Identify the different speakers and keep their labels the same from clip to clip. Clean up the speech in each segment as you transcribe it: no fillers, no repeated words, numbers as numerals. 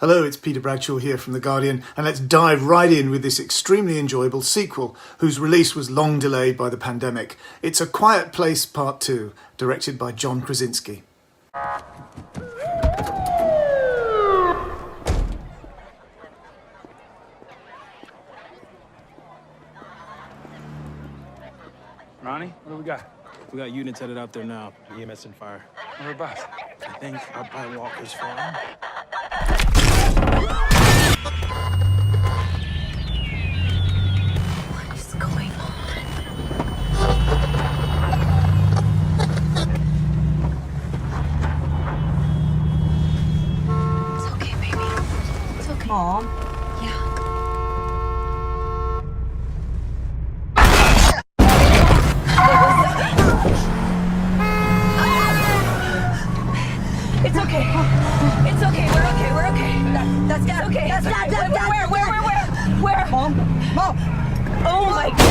Speaker 1: Hello, it's Peter Bradshaw here from The Guardian, and let's dive right in with this extremely enjoyable sequel, whose release was long delayed by the pandemic. It's A Quiet Place Part 2, directed by John Krasinski.
Speaker 2: Ronnie, what do we got?
Speaker 3: We got units headed out there now. EMS and fire.
Speaker 2: Whereabouts?
Speaker 3: I think out by Walker's Farm.
Speaker 4: What is going on? It's okay, baby. It's okay.
Speaker 5: Mom?
Speaker 4: Yeah.
Speaker 5: It's okay. It's okay. We're okay. We're okay. That's Dad. Okay. That's Dad. Dad. Where? Mom. Oh my God.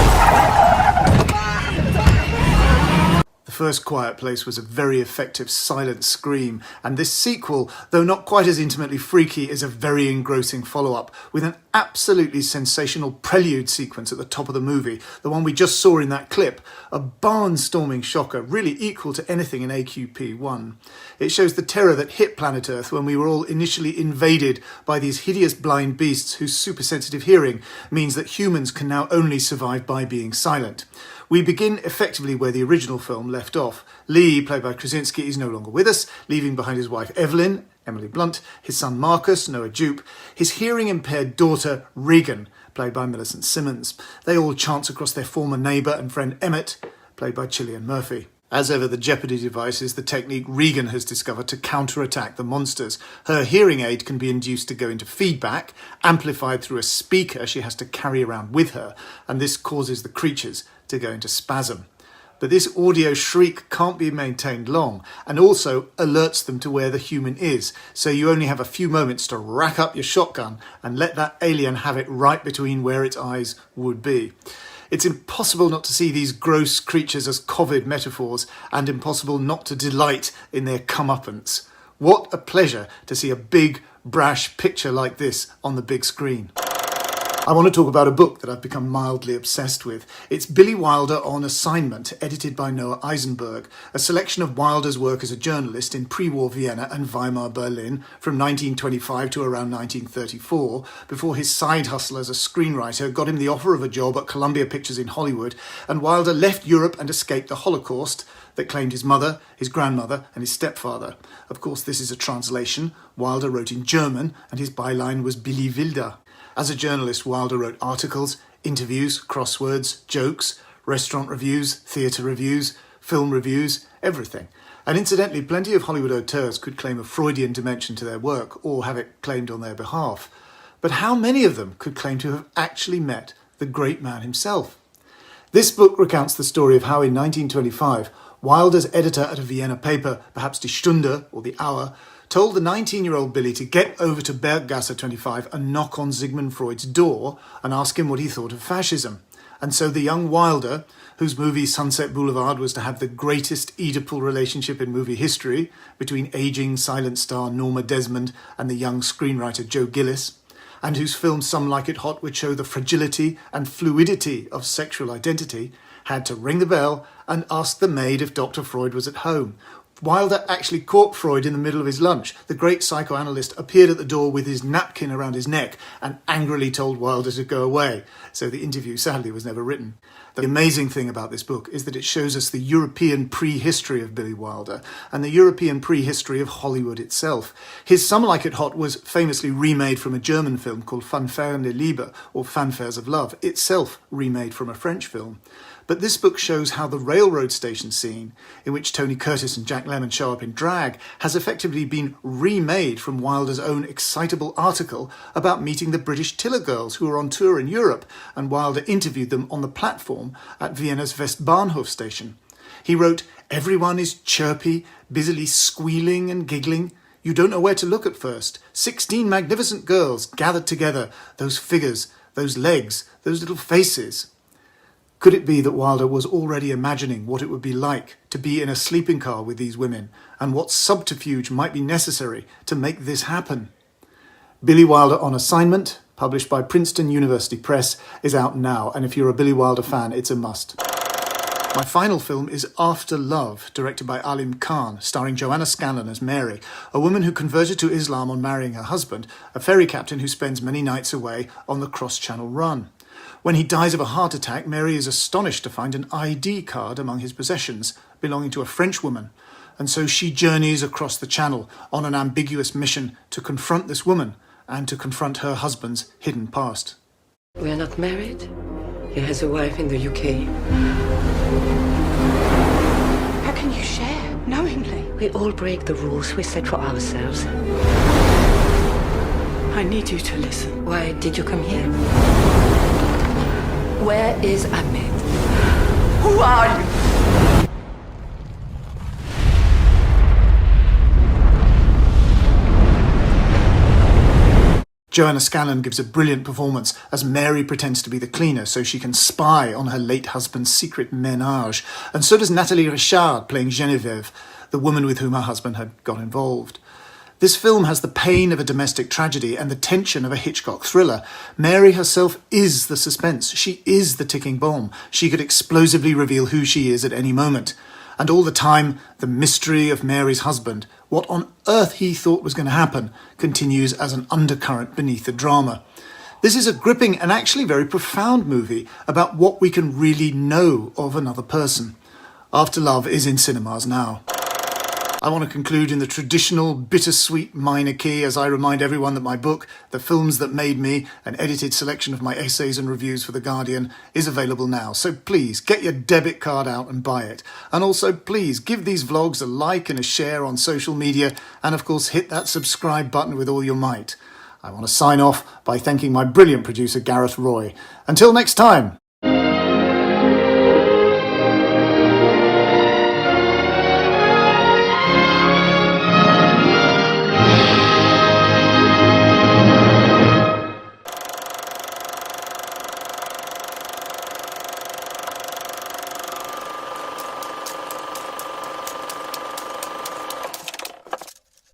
Speaker 1: The first Quiet Place was a very effective silent scream, and this sequel, though not quite as intimately freaky, is a very engrossing follow-up, with an absolutely sensational prelude sequence at the top of the movie, the one we just saw in that clip, a barnstorming shocker, really equal to anything in AQP1. It shows the terror that hit planet Earth when we were all initially invaded by these hideous blind beasts whose super-sensitive hearing means that humans can now only survive by being silent. We begin effectively where the original film left off. Lee, played by Krasinski, is no longer with us, leaving behind his wife Evelyn, Emily Blunt, his son Marcus, Noah Jupe, his hearing-impaired daughter Regan, played by Millicent Simmons. They all chance across their former neighbour and friend Emmett, played by Cillian Murphy. As ever, the Jeopardy device is the technique Regan has discovered to counterattack the monsters. Her hearing aid can be induced to go into feedback, amplified through a speaker she has to carry around with her, and this causes the creatures to go into spasm. But this audio shriek can't be maintained long, and also alerts them to where the human is, so you only have a few moments to rack up your shotgun and let that alien have it right between where its eyes would be. It's impossible not to see these gross creatures as COVID metaphors, and impossible not to delight in their comeuppance. What a pleasure to see a big, brash picture like this on the big screen. I want to talk about a book that I've become mildly obsessed with. It's Billy Wilder on Assignment, edited by Noah Eisenberg, a selection of Wilder's work as a journalist in pre-war Vienna and Weimar Berlin from 1925 to around 1934, before his side hustle as a screenwriter got him the offer of a job at Columbia Pictures in Hollywood, and Wilder left Europe and escaped the Holocaust that claimed his mother, his grandmother, and his stepfather. Of course, this is a translation. Wilder wrote in German, and his byline was Billy Wilder. As a journalist, Wilder wrote articles, interviews, crosswords, jokes, restaurant reviews, theatre reviews, film reviews, everything. And incidentally, plenty of Hollywood auteurs could claim a Freudian dimension to their work or have it claimed on their behalf. But how many of them could claim to have actually met the great man himself? This book recounts the story of how in 1925, Wilder's editor at a Vienna paper, perhaps Die Stunde, or The Hour, told the 19-year-old Billy to get over to Berggasse 25 and knock on Sigmund Freud's door and ask him what he thought of fascism. And so the young Wilder, whose movie Sunset Boulevard was to have the greatest Oedipal relationship in movie history between aging silent star Norma Desmond and the young screenwriter Joe Gillis, and whose film Some Like It Hot would show the fragility and fluidity of sexual identity, had to ring the bell and ask the maid if Dr. Freud was at home. Wilder actually caught Freud in the middle of his lunch. The great psychoanalyst appeared at the door with his napkin around his neck and angrily told Wilder to go away. So the interview, sadly, was never written. The amazing thing about this book is that it shows us the European prehistory of Billy Wilder and the European prehistory of Hollywood itself. His Some Like It Hot was famously remade from a German film called Fanfaren de Liebe, or Fanfares of Love, itself remade from a French film. But this book shows how the railroad station scene, in which Tony Curtis and Jack Lemmon show up in drag, has effectively been remade from Wilder's own excitable article about meeting the British Tiller girls who were on tour in Europe, and Wilder interviewed them on the platform at Vienna's Westbahnhof station. He wrote, "Everyone is chirpy, busily squealing and giggling. You don't know where to look at first. 16 magnificent girls gathered together, those figures, those legs, those little faces." Could it be that Wilder was already imagining what it would be like to be in a sleeping car with these women, and what subterfuge might be necessary to make this happen? Billy Wilder on Assignment, published by Princeton University Press, is out now, and if you're a Billy Wilder fan, it's a must. My final film is After Love, directed by Alim Khan, starring Joanna Scanlon as Mary, a woman who converted to Islam on marrying her husband, a ferry captain who spends many nights away on the cross-channel run. When he dies of a heart attack, Mary is astonished to find an ID card among his possessions, belonging to a French woman, and so she journeys across the channel on an ambiguous mission to confront this woman and to confront her husband's hidden past.
Speaker 6: We are not married. He has a wife in the UK.
Speaker 5: How can you share knowingly?
Speaker 6: We all break the rules we set for ourselves.
Speaker 5: I need you to listen.
Speaker 6: Why did you come here? Where is Ahmed?
Speaker 5: Who are you?
Speaker 1: Joanna Scanlon gives a brilliant performance as Mary pretends to be the cleaner so she can spy on her late husband's secret ménage, and so does Nathalie Richard playing Geneviève, the woman with whom her husband had got involved. This film has the pain of a domestic tragedy and the tension of a Hitchcock thriller. Mary herself is the suspense. She is the ticking bomb. She could explosively reveal who she is at any moment. And all the time, the mystery of Mary's husband, what on earth he thought was going to happen, continues as an undercurrent beneath the drama. This is a gripping and actually very profound movie about what we can really know of another person. After Love is in cinemas now. I want to conclude in the traditional bittersweet minor key as I remind everyone that my book, The Films That Made Me, an edited selection of my essays and reviews for The Guardian, is available now. So please get your debit card out and buy it. And also please give these vlogs a like and a share on social media, and of course hit that subscribe button with all your might. I want to sign off by thanking my brilliant producer Gareth Roy. Until next time.